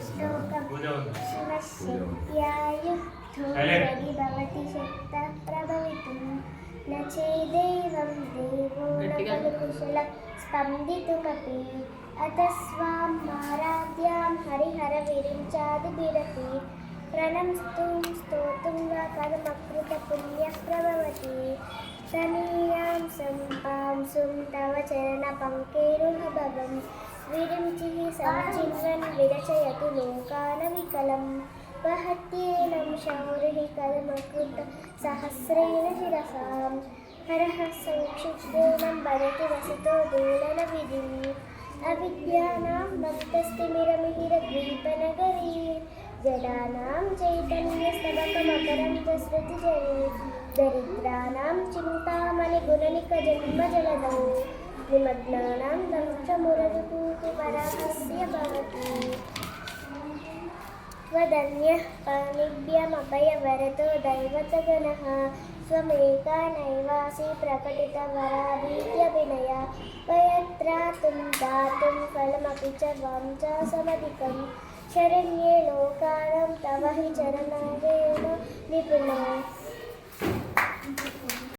श्लोकं शिवशक्त्यायुद्धोरवि भवति शक्तः प्रभवितुं न चेदेवं देवो न खलु कुशलः स्पन्दितुमपि अतः स्वां आराध्यां हरिहरविरिञ्चादिभिरपि प्रणम्तुं स्तोतुं वा कर्मकृतपुण्यः प्रभवति तनीयां सम्पांसुं तव चरणपङ्केरुहभवं विरिञ्चिः सञ्चिन्वन् विरचयतु लोकानविकलं वहत्येनं शौरिः कर्मकृतसहस्रेण शिरसां हरः संक्षिप्तेनं वदति वसतो दूलनविधिम् अविद्यानां भक्तस्तिमिरमिहिरद्वीपनगरी जडानां चैतन्यस्तबकमकरन्दस्मृतिजरे दरिद्राणां चिन्तामणिगुणनिकजन्मजलदौ निमग्नानां दंष्ट्रमुररिपूतिपराहस्य भवति वदन्यः पाणिभ्यमभयवरतो दैवतगणः स्वमेका नैवासि प्रकटितवराभीत्यभिनया वयत्रातुं दातुं फलमपि च वाञ्छासमधिकं शरण्ये लोकानां तव हि चरणारेण विपुला।